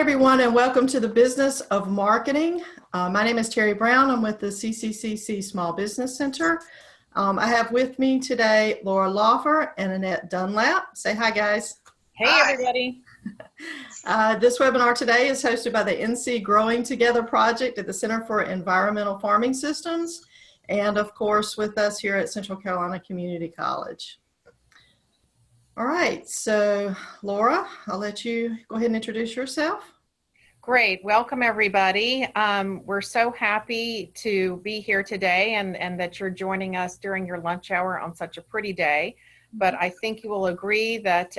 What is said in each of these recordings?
everyone, and welcome to the Business of Marketing. My name is Terry Brown. I'm with the CCCC Small Business Center. I have with me today Laura Lawfer and Annette Dunlap. Say hi, guys. Hey, hi, everybody. This webinar today is hosted by the NC Growing Together project at the Center for Environmental Farming Systems, and of course with us here at Central Carolina Community College. All right, so Laura, I'll let you go ahead and introduce yourself. Great, welcome everybody. We're so happy to be here today and that you're joining us during your lunch hour on such a pretty day. But I think you will agree that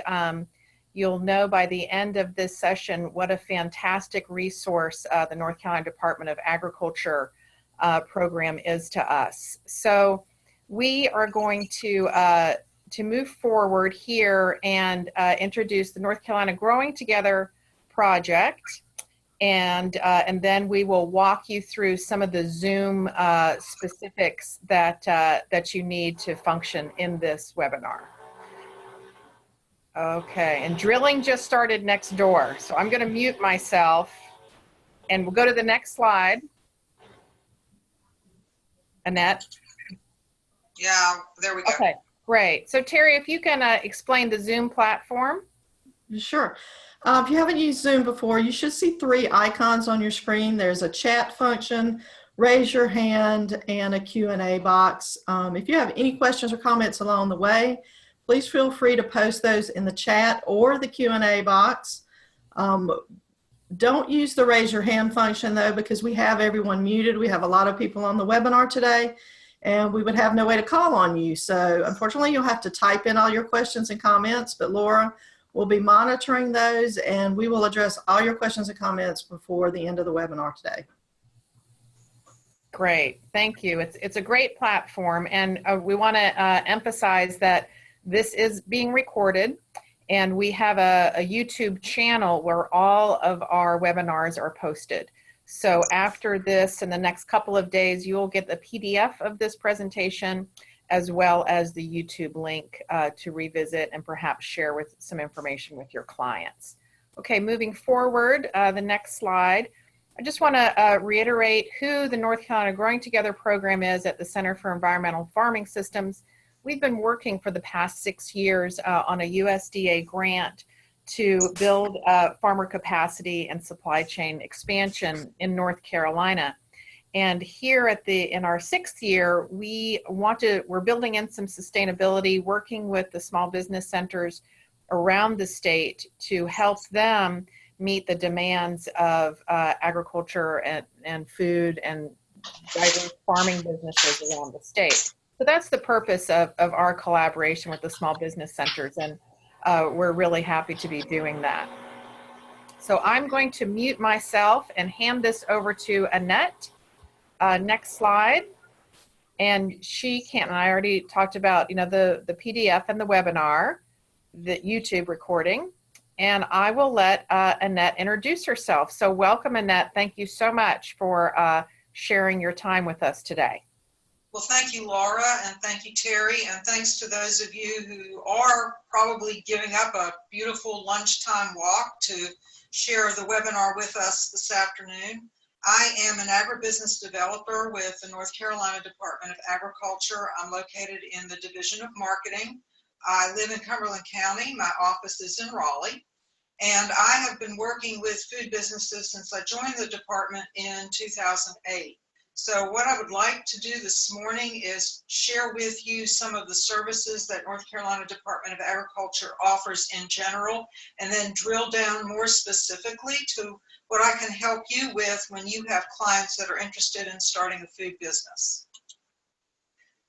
you'll know by the end of this session what a fantastic resource the North Carolina Department of Agriculture program is to us. So we are going to move forward here and introduce the North Carolina Growing Together project, and then we will walk you through some of the Zoom specifics that you need to function in this webinar. Okay, and drilling just started next door, so I'm going to mute myself, and we'll go to the next slide. Annette? Yeah, there we go. Okay. Great. So Terry, if you can explain the Zoom platform. Sure. If you haven't used Zoom before, you should see three icons on your screen. There's a chat function, raise your hand, and a Q&A box. If you have any questions or comments along the way, please feel free to post those in the chat or the Q&A box. Don't use the raise your hand function though, because we have everyone muted. We have a lot of people on the webinar today, and we would have no way to call on you. So unfortunately, you'll have to type in all your questions and comments, but Laura will be monitoring those, and we will address all your questions and comments before the end of the webinar today. Great, thank you. It's a great platform, and we want to emphasize that this is being recorded, and we have a YouTube channel where all of our webinars are posted. So after this, in the next couple of days, you will get the PDF of this presentation as well as the YouTube link to revisit and perhaps share with some information with your clients. Okay, moving forward, the next slide. I just want to reiterate who the North Carolina Growing Together program is at the Center for Environmental Farming Systems. We've been working for the past 6 years on a USDA grant to build farmer capacity and supply chain expansion in North Carolina. And here in our 6th year, we're building in some sustainability, working with the small business centers around the state to help them meet the demands of agriculture and food and diverse farming businesses around the state. So that's the purpose of our collaboration with the small business centers, and we're really happy to be doing that. So I'm going to mute myself and hand this over to Annette. Next slide. And I already talked about, the PDF and the webinar, the YouTube recording, and I will let Annette introduce herself. So welcome, Annette. Thank you so much for sharing your time with us today. Well, thank you, Laura, and thank you, Terry, and thanks to those of you who are probably giving up a beautiful lunchtime walk to share the webinar with us this afternoon. I am an agribusiness developer with the North Carolina Department of Agriculture. I'm located in the Division of Marketing. I live in Cumberland County. My office is in Raleigh, and I have been working with food businesses since I joined the department in 2008. So what I would like to do this morning is share with you some of the services that North Carolina Department of Agriculture offers in general, and then drill down more specifically to what I can help you with when you have clients that are interested in starting a food business.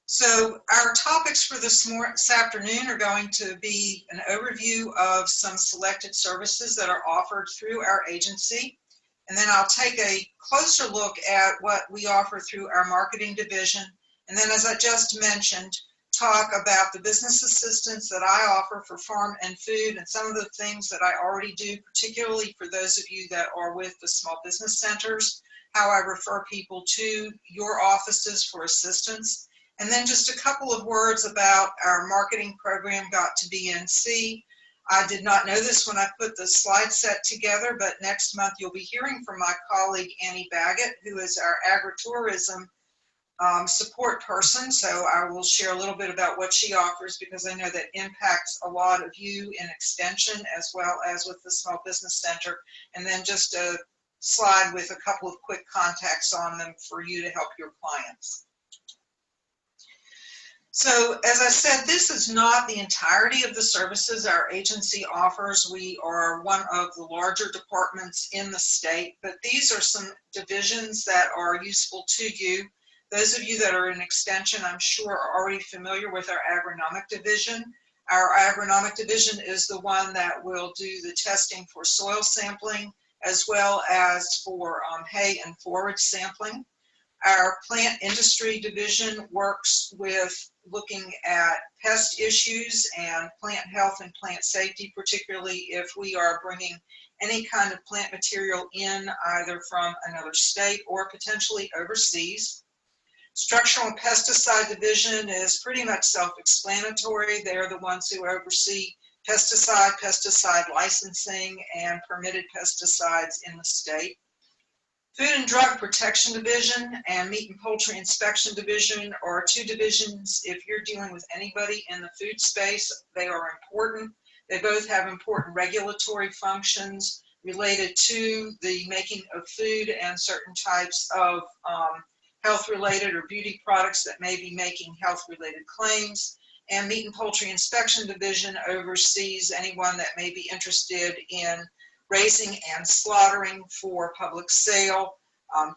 So our topics for this afternoon are going to be an overview of some selected services that are offered through our agency. And then I'll take a closer look at what we offer through our marketing division. And then, as I just mentioned, talk about the business assistance that I offer for farm and food and some of the things that I already do, particularly for those of you that are with the small business centers, how I refer people to your offices for assistance. And then just a couple of words about our marketing program, Got to BNC, I did not know this when I put the slide set together, but next month you'll be hearing from my colleague Annie Baggett, who is our agritourism support person. So I will share a little bit about what she offers, because I know that impacts a lot of you in Extension as well as with the Small Business Center. And then just a slide with a couple of quick contacts on them for you to help your clients. So as I said, this is not the entirety of the services our agency offers. We are one of the larger departments in the state, but these are some divisions that are useful to you. Those of you that are in Extension, I'm sure, are already familiar with our agronomic division. Our agronomic division is the one that will do the testing for soil sampling, as well as for hay and forage sampling. Our plant industry division works with looking at pest issues and plant health and plant safety, particularly if we are bringing any kind of plant material in either from another state or potentially overseas. Structural and pesticide division is pretty much self-explanatory. They're the ones who oversee pesticide licensing, and permitted pesticides in the state. Food and Drug Protection Division and Meat and Poultry Inspection Division are two divisions. If you're dealing with anybody in the food space, they are important. They both have important regulatory functions related to the making of food and certain types of health-related or beauty products that may be making health-related claims. And Meat and Poultry Inspection Division oversees anyone that may be interested in raising and slaughtering for public sale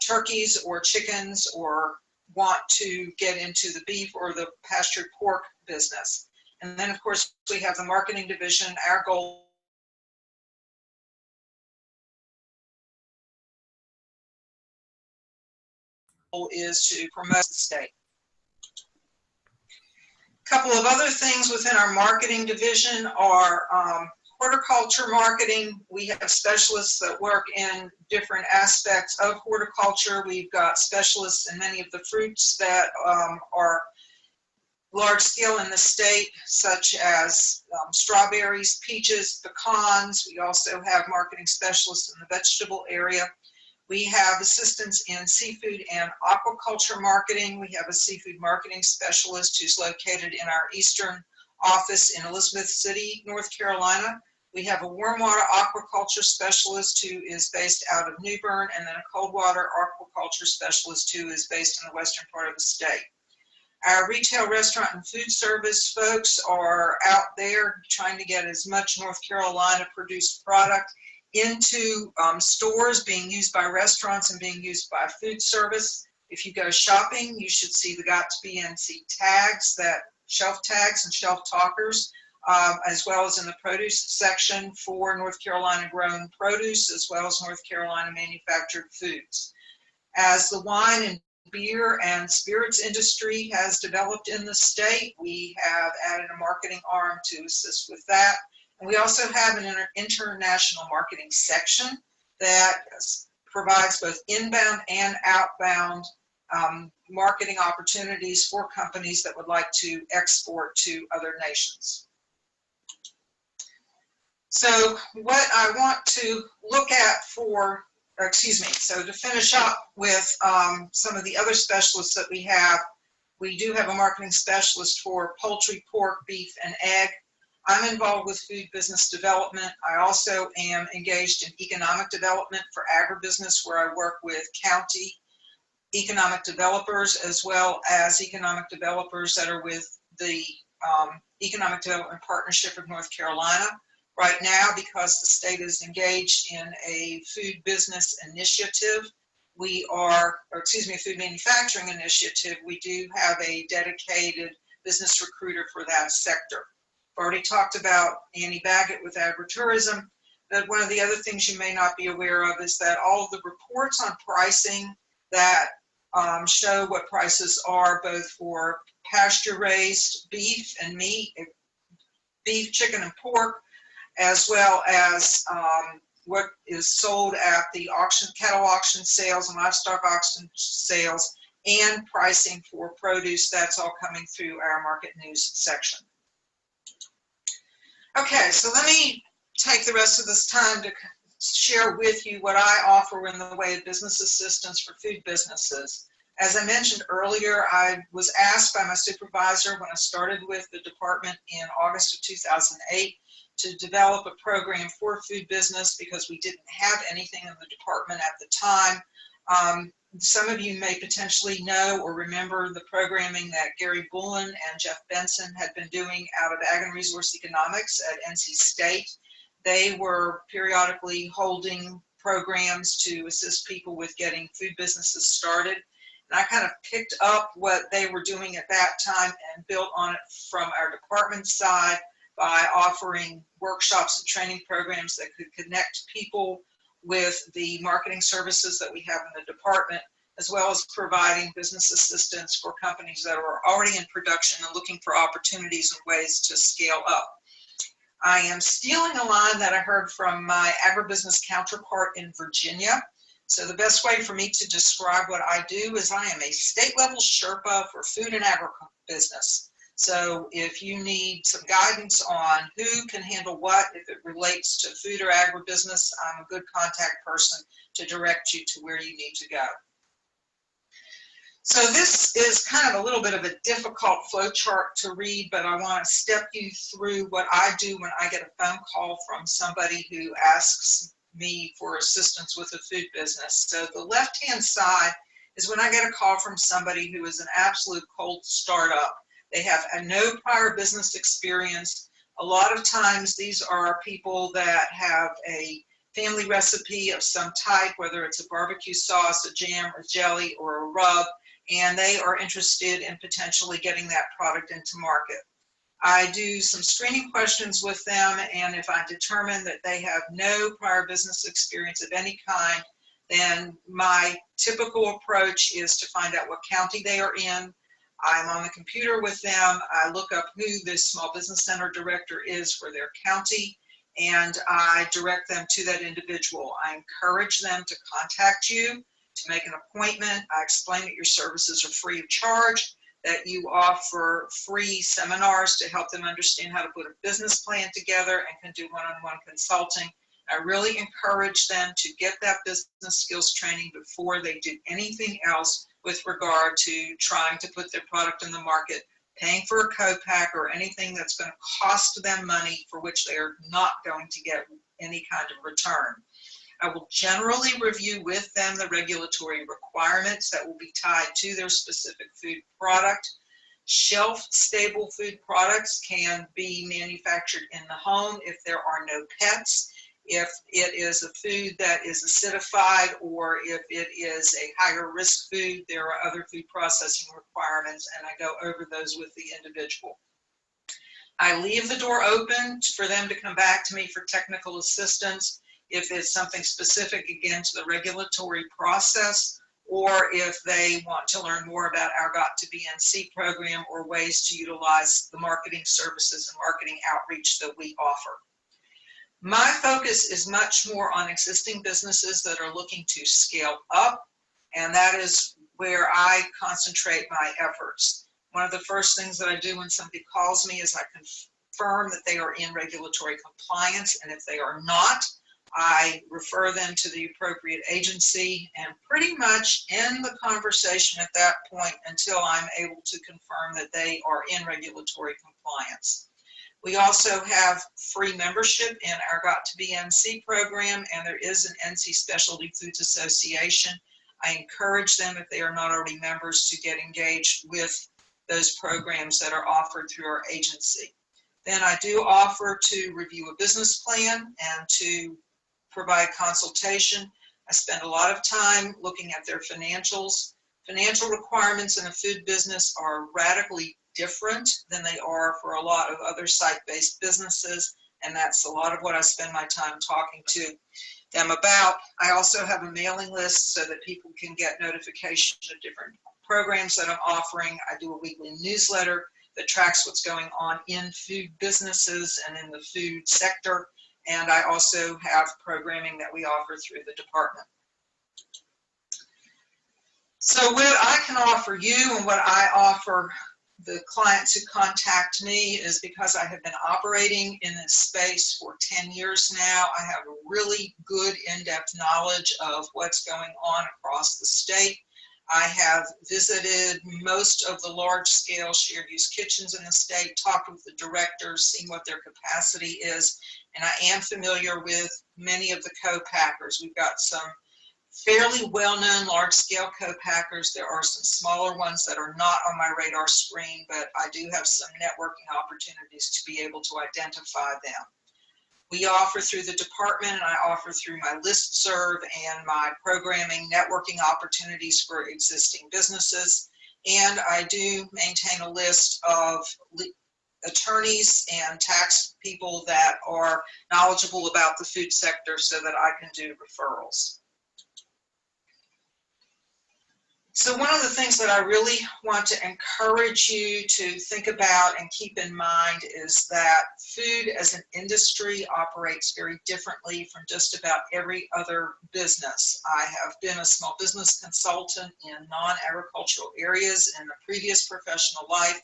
turkeys or chickens, or want to get into the beef or the pastured pork business. And then, of course, we have the marketing division. Our goal is to promote the state. A couple of other things within our marketing division are horticulture marketing. We have specialists that work in different aspects of horticulture. We've got specialists in many of the fruits that are large scale in the state, such as strawberries, peaches, pecans. We also have marketing specialists in the vegetable area. We have assistants in seafood and aquaculture marketing. We have a seafood marketing specialist who's located in our eastern office in Elizabeth City, North Carolina. We have a warm water aquaculture specialist who is based out of New Bern, and then a cold water aquaculture specialist who is based in the western part of the state. Our retail, restaurant, and food service folks are out there trying to get as much North Carolina produced product into stores being used by restaurants and being used by food service. If you go shopping, you should see the Got to Be NC tags, that shelf tags and shelf talkers, as well as in the produce section for North Carolina grown produce, as well as North Carolina manufactured foods. As the wine and beer and spirits industry has developed in the state, we have added a marketing arm to assist with that. And we also have an international marketing section that provides both inbound and outbound marketing opportunities for companies that would like to export to other nations. So what I want to look at so to finish up with some of the other specialists that we do have a marketing specialist for poultry, pork, beef, and egg. I'm involved with food business development. I also am engaged in economic development for agribusiness, where I work with county economic developers, as well as economic developers that are with the Economic Development Partnership of North Carolina. Right now, because the state is engaged in a food business initiative, a food manufacturing initiative, we do have a dedicated business recruiter for that sector. I've already talked about Annie Baggett with agritourism, but one of the other things you may not be aware of is that all of the reports on pricing that show what prices are both for pasture-raised beef and meat, beef, chicken, and pork, as well as what is sold at the auction, cattle auction sales and livestock auction sales, and pricing for produce. That's all coming through our market news section. Okay, so let me take the rest of this time to share with you what I offer in the way of business assistance for food businesses. As I mentioned earlier, I was asked by my supervisor when I started with the department in August of 2008 to develop a program for food business because we didn't have anything in the department at the time. Some of you may potentially know or remember the programming that Gary Bullen and Jeff Benson had been doing out of Ag and Resource Economics at NC State. They were periodically holding programs to assist people with getting food businesses started. And I kind of picked up what they were doing at that time and built on it from our department side by offering workshops and training programs that could connect people with the marketing services that we have in the department, as well as providing business assistance for companies that are already in production and looking for opportunities and ways to scale up. I am stealing a line that I heard from my agribusiness counterpart in Virginia. So the best way for me to describe what I do is I am a state-level Sherpa for food and agribusiness. So if you need some guidance on who can handle what, if it relates to food or agribusiness, I'm a good contact person to direct you to where you need to go. So this is kind of a little bit of a difficult flow chart to read, but I want to step you through what I do when I get a phone call from somebody who asks me for assistance with a food business. So the left-hand side is when I get a call from somebody who is an absolute cold startup. They have no prior business experience. A lot of times these are people that have a family recipe of some type, whether it's a barbecue sauce, a jam, a jelly, or a rub, and they are interested in potentially getting that product into market. I do some screening questions with them, and if I determine that they have no prior business experience of any kind, then my typical approach is to find out what county they are in. I'm on the computer with them. I look up who the small business center director is for their county, and I direct them to that individual. I encourage them to contact you to make an appointment. I explain that your services are free of charge, that you offer free seminars to help them understand how to put a business plan together and can do one-on-one consulting. I really encourage them to get that business skills training before they do anything else with regard to trying to put their product in the market, paying for a co-pack or anything that's going to cost them money for which they are not going to get any kind of return. I will generally review with them the regulatory requirements that will be tied to their specific food product. Shelf-stable food products can be manufactured in the home if there are no pets. If it is a food that is acidified or if it is a higher risk food, there are other food processing requirements, and I go over those with the individual. I leave the door open for them to come back to me for technical assistance if it's something specific, again, to the regulatory process, or if they want to learn more about our Got to Be NC program or ways to utilize the marketing services and marketing outreach that we offer. My focus is much more on existing businesses that are looking to scale up, and that is where I concentrate my efforts. One of the first things that I do when somebody calls me is I confirm that they are in regulatory compliance, and if they are not, I refer them to the appropriate agency and pretty much end the conversation at that point until I'm able to confirm that they are in regulatory compliance. We also have free membership in our Got to Be NC program, and there is an NC Specialty Foods Association. I encourage them, if they are not already members, to get engaged with those programs that are offered through our agency. Then I do offer to review a business plan and to provide consultation. I spend a lot of time looking at their financials. Financial requirements in a food business are radically different than they are for a lot of other site-based businesses, and that's a lot of what I spend my time talking to them about. I also have a mailing list so that people can get notification of different programs that I'm offering. I do a weekly newsletter that tracks what's going on in food businesses and in the food sector. And I also have programming that we offer through the department. So what I can offer you and what I offer the clients who contact me is because I have been operating in this space for 10 years now. I have a really good in-depth knowledge of what's going on across the state. I have visited most of the large-scale shared use kitchens in the state, talked with the directors, seen what their capacity is, and I am familiar with many of the co-packers. We've got some fairly well-known large-scale co-packers. There are some smaller ones that are not on my radar screen, but I do have some networking opportunities to be able to identify them. We offer through the department, and I offer through my listserv and my programming networking opportunities for existing businesses. And I do maintain a list of attorneys and tax people that are knowledgeable about the food sector so that I can do referrals. So one of the things that I really want to encourage you to think about and keep in mind is that food as an industry operates very differently from just about every other business. I have been a small business consultant in non-agricultural areas in a previous professional life.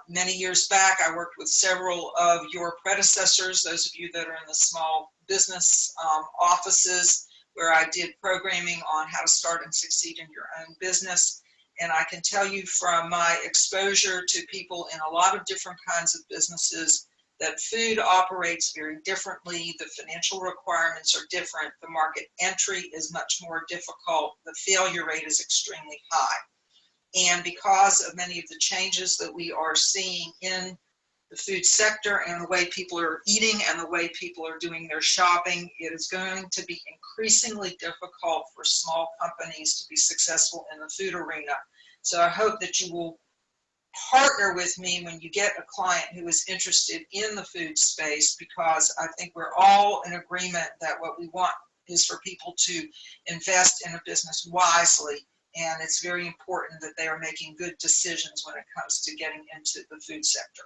Many years back, I worked with several of your predecessors, those of you that are in the small business offices, where I did programming on how to start and succeed in your own business. And I can tell you from my exposure to people in a lot of different kinds of businesses that food operates very differently. The financial requirements are different. The market entry is much more difficult. The failure rate is extremely high. And because of many of the changes that we are seeing in the food sector and the way people are eating and the way people are doing their shopping, it is going to be increasingly difficult for small companies to be successful in the food arena. So I hope that you will partner with me when you get a client who is interested in the food space, because I think we're all in agreement that what we want is for people to invest in a business wisely. And it's very important that they are making good decisions when it comes to getting into the food sector.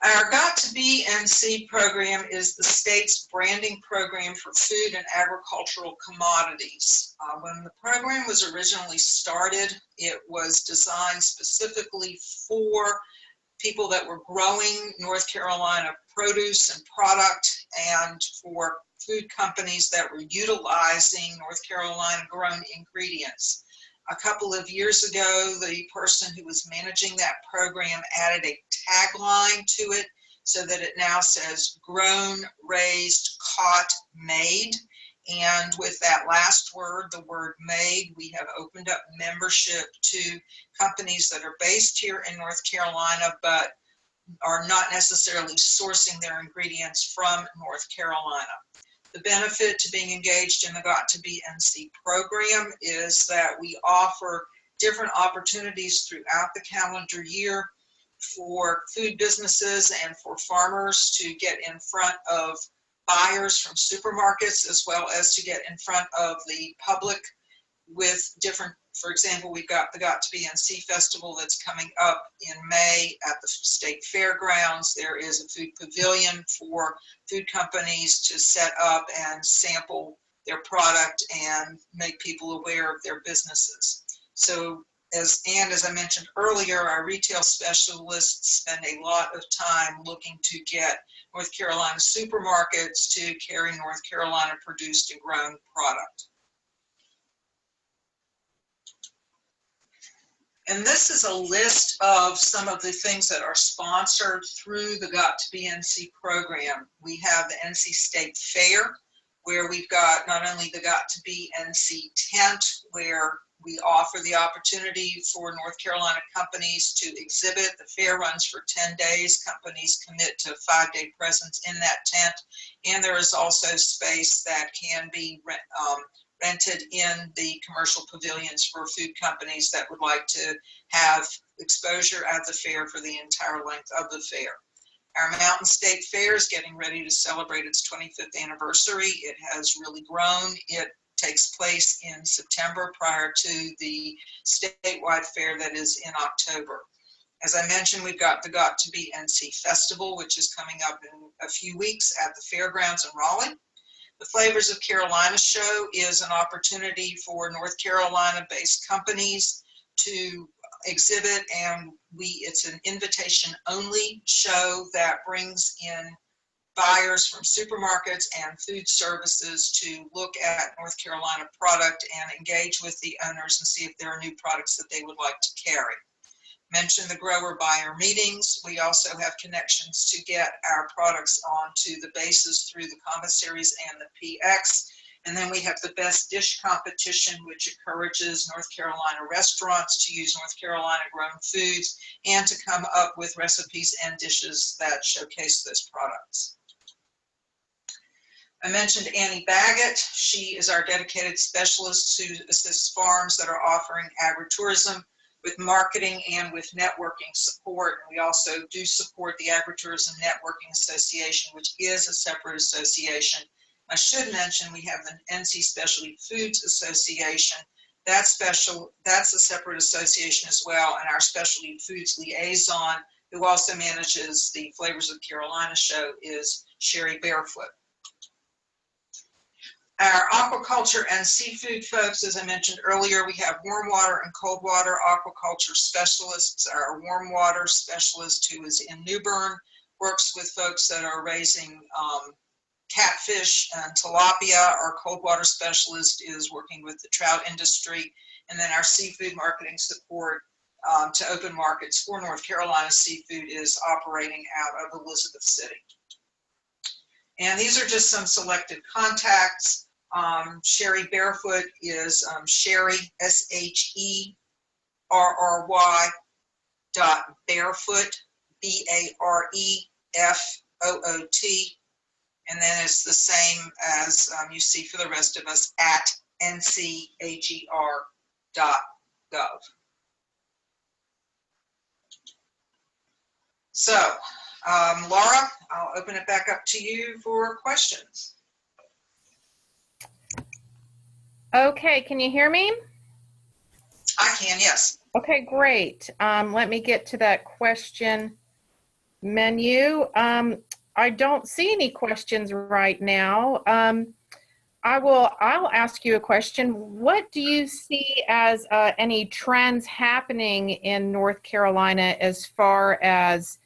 Our Got to Be NC program is the state's branding program for food and agricultural commodities. When the program was originally started, it was designed specifically for people that were growing North Carolina produce and product, and for food companies that were utilizing North Carolina grown ingredients. A couple of years ago, the person who was managing that program added a tagline to it so that it now says grown, raised, caught, made. And with that last word, the word made, we have opened up membership to companies that are based here in North Carolina, but are not necessarily sourcing their ingredients from North Carolina. The benefit to being engaged in the Got to Be NC program is that we offer different opportunities throughout the calendar year for food businesses and for farmers to get in front of buyers from supermarkets, as well as to get in front of the public with different, for example, we've got the Got to Be NC Festival that's coming up in May at the state fairgrounds. There is a food pavilion for food companies to set up and sample their product and make people aware of their businesses. So as I mentioned earlier, our retail specialists spend a lot of time looking to get North Carolina supermarkets to carry North Carolina produced and grown product. And this is a list of some of the things that are sponsored through the Got to Be NC program. We have the NC State Fair, where we've got not only the Got to Be NC tent, where we offer the opportunity for North Carolina companies to exhibit. The fair runs for 10 days. Companies commit to a 5-day presence in that tent. And there is also space that can be rented in the commercial pavilions for food companies that would like to have exposure at the fair for the entire length of the fair. Our Mountain State Fair is getting ready to celebrate its 25th anniversary. It has really grown. It takes place in September prior to the statewide fair that is in October. As I mentioned, we've got the Got to Be NC Festival, which is coming up in a few weeks at the fairgrounds in Raleigh. The Flavors of Carolina show is an opportunity for North Carolina-based companies to exhibit, and it's an invitation only show that brings in buyers from supermarkets and food services to look at North Carolina product and engage with the owners and see if there are new products that they would like to carry. Mention the grower buyer meetings. We also have connections to get our products onto the bases through the commissaries and the PX. And then we have the best dish competition, which encourages North Carolina restaurants to use North Carolina grown foods and to come up with recipes and dishes that showcase those products. I mentioned Annie Baggett. She is our dedicated specialist who assists farms that are offering agritourism with marketing and with networking support. And we also do support the Agritourism Networking Association, which is a separate association. I should mention we have the NC Specialty Foods Association. That's a separate association as well, and our Specialty Foods Liaison, who also manages the Flavors of Carolina show, is Sherry Barefoot. Our aquaculture and seafood folks, as I mentioned earlier, we have warm water and cold water aquaculture specialists. Our warm water specialist, who is in New Bern, works with folks that are raising catfish and tilapia. Our cold water specialist is working with the trout industry. And then our seafood marketing support to open markets for North Carolina seafood is operating out of Elizabeth City. And these are just some selected contacts. Sherry Barefoot is Sherry, SHERRY .barefoot, BAREFOOT. And then it's the same as you see for the rest of us at ncagr.gov. So, Laura, I'll open it back up to you for questions. Okay, can you hear me? I can, yes. Okay, great. Let me get to that question menu. I don't see any questions right now. I'll ask you a question. What do you see as any trends happening in North Carolina as far as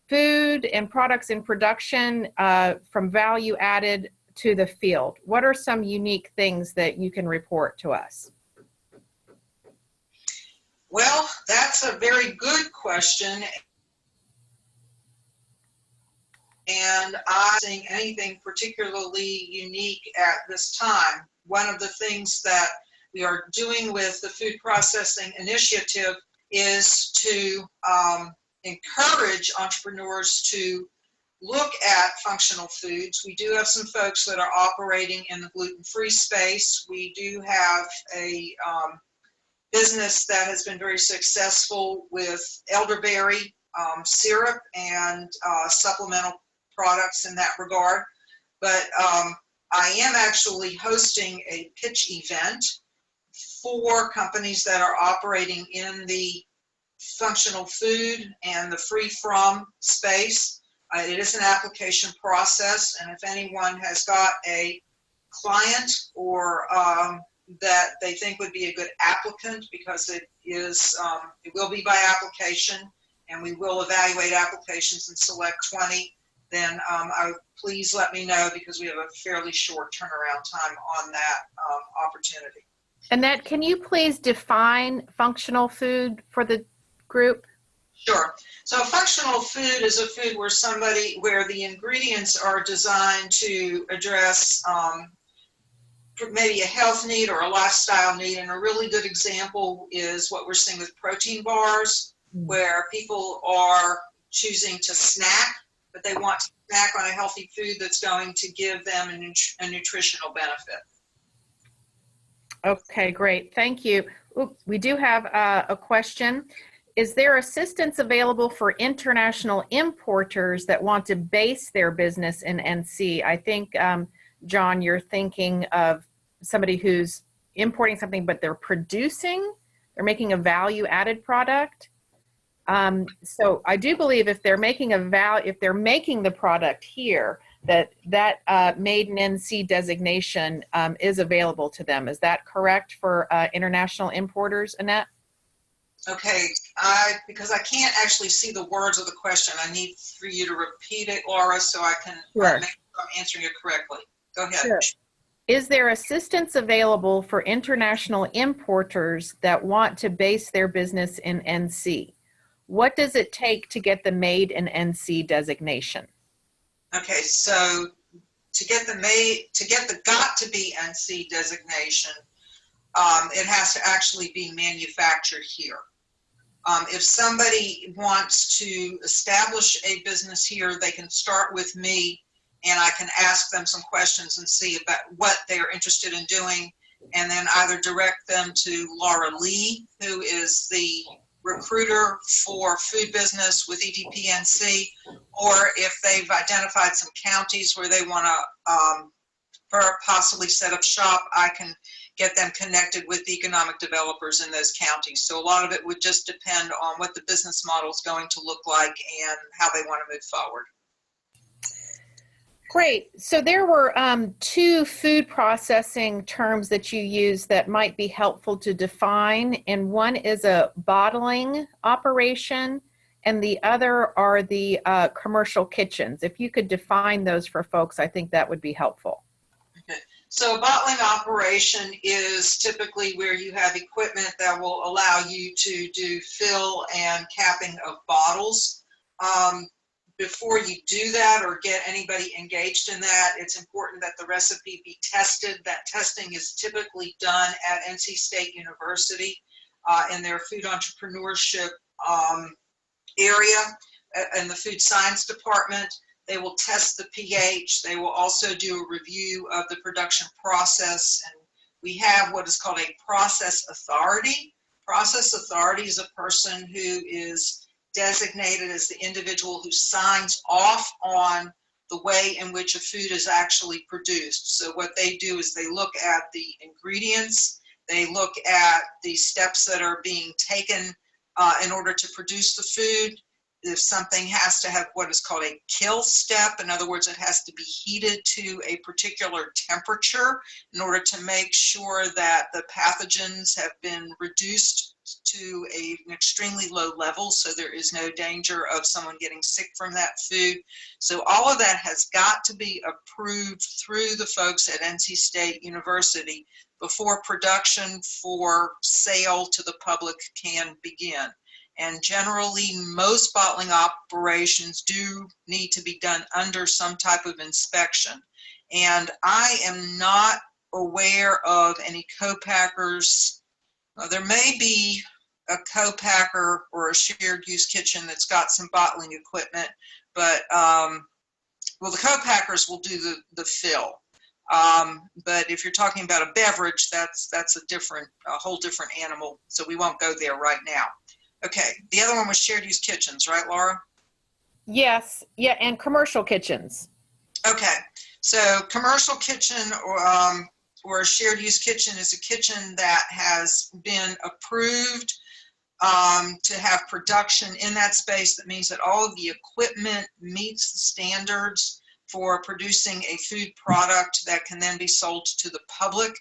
food and products in production from value added to the field? What are some unique things that you can report to us? Well, that's a very good question. And I'm not seeing anything particularly unique at this time. One of the things that we are doing with the food processing initiative is to encourage entrepreneurs to look at functional foods. We do have some folks that are operating in the gluten-free space. We do have a business that has been very successful with elderberry syrup and supplemental products in that regard. But I am actually hosting a pitch event for companies that are operating in the functional food and the free from space. It is an application process, and if anyone has got a client or that they think would be a good applicant, because it will be by application, and we will evaluate applications and select 20, then please let me know, because we have a fairly short turnaround time on that opportunity. Annette, can you please define functional food for the group? Sure. So functional food is a food where the ingredients are designed to address maybe a health need or a lifestyle need. And a really good example is what we're seeing with protein bars, where people are choosing to snack, but they want to snack on a healthy food that's going to give them a nutritional benefit. Okay, great. Thank you. Oops, we do have a question. Is there assistance available for international importers that want to base their business in NC? I think, John, you're thinking of somebody who's importing something, but they're making a value-added product. So I do believe if they're making the product here, that made in NC designation is available to them. Is that correct for international importers, Annette? Okay, because I can't actually see the words of the question, I need for you to repeat it, Laura, so I can Sure. make sure I'm answering it correctly. Go ahead. Sure. Is there assistance available for international importers that want to base their business in NC? What does it take to get the Made in NC designation? Okay, so to get the got to be NC designation, it has to actually be manufactured here. If somebody wants to establish a business here, they can start with me and I can ask them some questions and see about what they're interested in doing, and then either direct them to Laura Lee, who is the recruiter for food business with EDPNC, or if they've identified some counties where they want to possibly set up shop, I can get them connected with economic developers in those counties. So a lot of it would just depend on what the business model is going to look like and how they want to move forward. Great. So there were two food processing terms that you used that might be helpful to define, and one is a bottling operation and the other are the commercial kitchens. If you could define those for folks, I think that would be helpful. Okay. So a bottling operation is typically where you have equipment that will allow you to do fill and capping of bottles. Before you do that or get anybody engaged in that, it's important that the recipe be tested. That testing is typically done at NC State University in their food entrepreneurship area in the food science department. They will test the pH. They will also do a review of the production process. And we have what is called a process authority. Process authority is a person who is designated as the individual who signs off on the way in which a food is actually produced. So what they do is they look at the ingredients, they look at the steps that are being taken in order to produce the food. If something has to have what is called a kill step, in other words, it has to be heated to a particular temperature in order to make sure that the pathogens have been reduced to an extremely low level, so there is no danger of someone getting sick from that food. So all of that has got to be approved through the folks at NC State University before production for sale to the public can begin. And generally, most bottling operations do need to be done under some type of inspection. And I am not aware of any co-packers. There may be a co-packer or a shared use kitchen that's got some bottling equipment, but well, the co-packers will do the fill. But if you're talking about a beverage, that's a whole different animal. So we won't go there right now. Okay, the other one was shared use kitchens, right, Laura? Yes, yeah, and commercial kitchens. Okay, so commercial kitchen or a shared use kitchen is a kitchen that has been approved to have production in that space. That means that all of the equipment meets the standards for producing a food product that can then be sold to the public.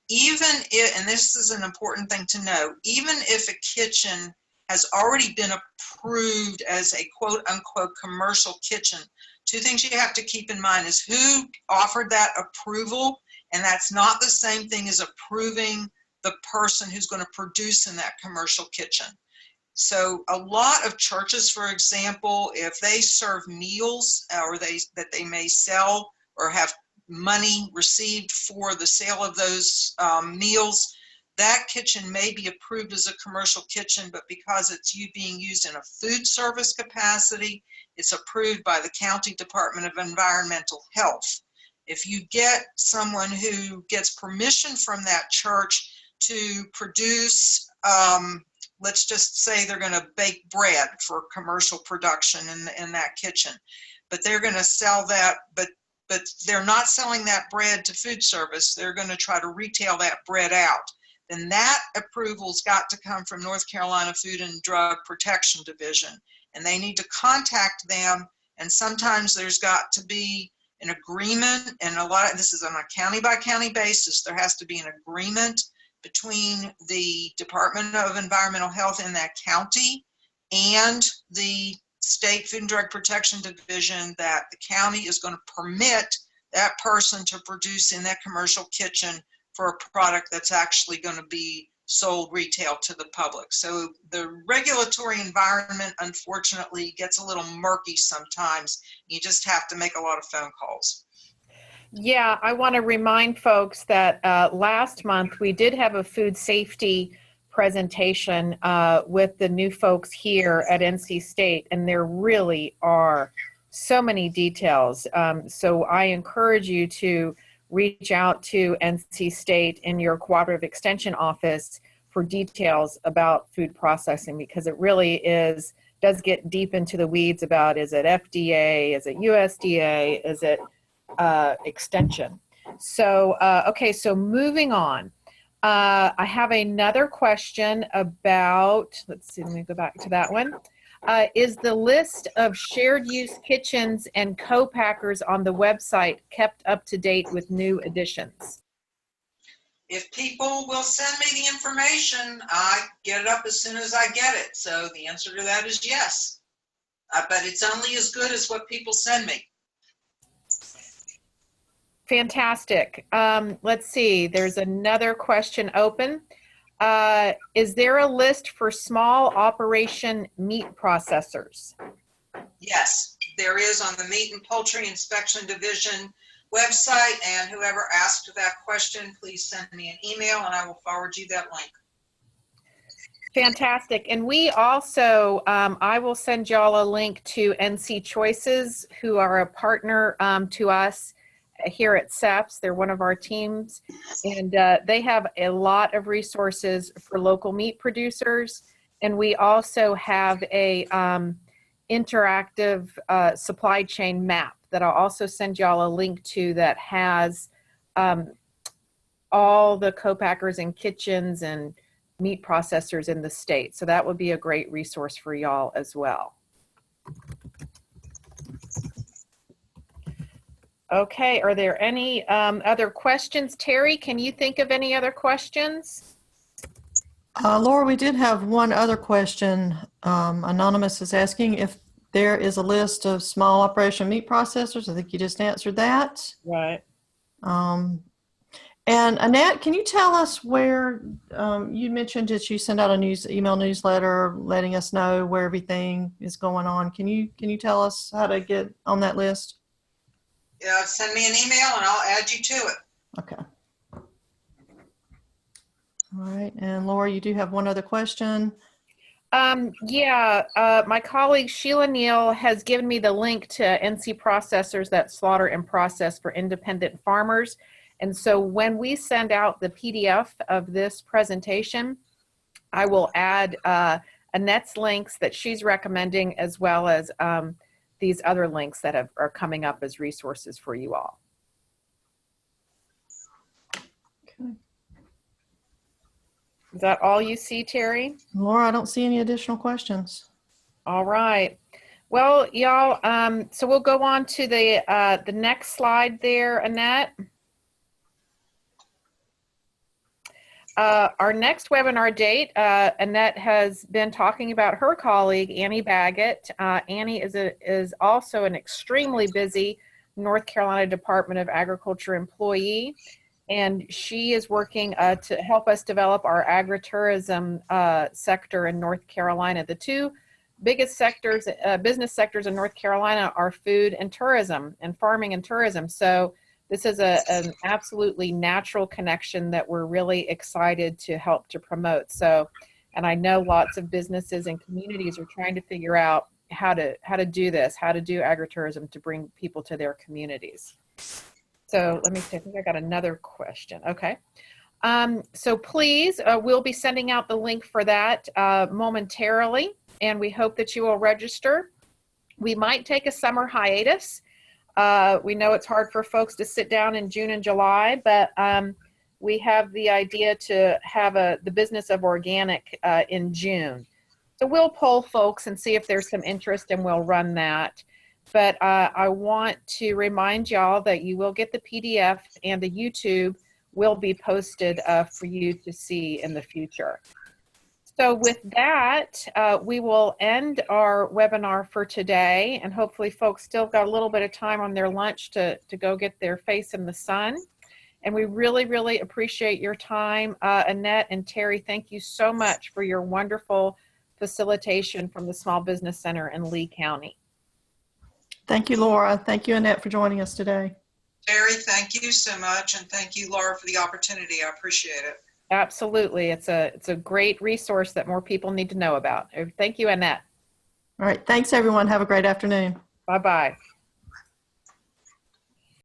Even if, and this is an important thing to know, even if a kitchen has already been approved as a quote unquote commercial kitchen, two things you have to keep in mind is who offered that approval, and that's not the same thing as approving the person who's going to produce in that commercial kitchen. So a lot of churches, for example, if they serve meals or that they may sell or have money received for the sale of those meals, that kitchen may be approved as a commercial kitchen, but because it's being used in a food service capacity, it's approved by the County Department of Environmental Health. If you get someone who gets permission from that church to produce, let's just say they're going to bake bread for commercial production in that kitchen, but they're going to sell that, but they're not selling that bread to food service. They're going to try to retail that bread out. Then that approval's got to come from North Carolina Food and Drug Protection Division, and they need to contact them. And sometimes there's got to be an agreement, and this is on a county by county basis. There has to be an agreement between the Department of Environmental Health in that county and the State Food and Drug Protection Division that the county is going to permit that person to produce in that commercial kitchen for a product that's actually going to be sold retail to the public. So the regulatory environment, unfortunately, gets a little murky sometimes. You just have to make a lot of phone calls. Yeah, I want to remind folks that last month we did have a food safety presentation with the new folks here at NC State, and there really are so many details. So I encourage you to reach out to NC State in your Cooperative Extension office for details about food processing, because it really does get deep into the weeds about, is it FDA, is it USDA, is it Extension? So, okay, so moving on. I have another question about, let's see, let me go back to that one. Is the list of shared use kitchens and co-packers on the website kept up to date with new additions? If people will send me the information, I get it up as soon as I get it. So the answer to that is yes. But it's only as good as what people send me. Fantastic. Let's see, there's another question open. Is there a list for small operation meat processors? Yes, there is on the Meat and Poultry Inspection Division website, and whoever asked that question, please send me an email and I will forward you that link. Fantastic. And we also, I will send y'all a link to NC Choices, who are a partner to us here at SEPS. They're one of our teams, and they have a lot of resources for local meat producers. And we also have a interactive supply chain map that I'll also send y'all a link to, that has all the co-packers and kitchens and meat processors in the state. So that would be a great resource for y'all as well. Okay, are there any other questions? Terry, can you think of any other questions? Laura, we did have one other question. Anonymous is asking if there is a list of small operation meat processors. I think you just answered that. Right. And Annette, can you tell us where, you mentioned that you send out a email newsletter letting us know where everything is going on. Can you tell us how to get on that list? Yeah, send me an email and I'll add you to it. Okay. All right. And Laura, you do have one other question. My colleague Sheila Neal has given me the link to NC processors that slaughter and process for independent farmers. And so when we send out the PDF of this presentation, I will add Annette's links that she's recommending, as well as these other links that are coming up as resources for you all. Okay. Is that all you see, Terry? Laura, I don't see any additional questions. All right. Well, y'all, so we'll go on to the next slide there, Annette. Our next webinar date, Annette has been talking about her colleague, Annie Baggett. Annie is also an extremely busy North Carolina Department of Agriculture employee, and she is working to help us develop our agritourism sector in North Carolina. The two biggest sectors, business sectors in North Carolina, are food and tourism, and farming and tourism. So this is an absolutely natural connection that we're really excited to help to promote. So, and I know lots of businesses and communities are trying to figure out how to do this, how to do agritourism to bring people to their communities. So let me see, I think I got another question. Okay. So please, we'll be sending out the link for that momentarily, and we hope that you will register. We might take a summer hiatus. We know it's hard for folks to sit down in June and July, but we have the idea to have the business of organic in June. So we'll poll folks and see if there's some interest, and we'll run that. but I want to remind y'all that you will get the PDF and the YouTube will be posted for you to see in the future. So with that, we will end our webinar for today, and hopefully folks still got a little bit of time on their lunch to go get their face in the sun. And we really, really appreciate your time. Annette and Terry, thank you so much for your wonderful facilitation from the Small Business Center in Lee County. Thank you, Laura. Thank you, Annette, for joining us today. Terry, thank you so much, and thank you, Laura, for the opportunity. I appreciate it. Absolutely. It's a great resource that more people need to know about. Thank you, Annette. All right. Thanks, everyone. Have a great afternoon. Bye-bye.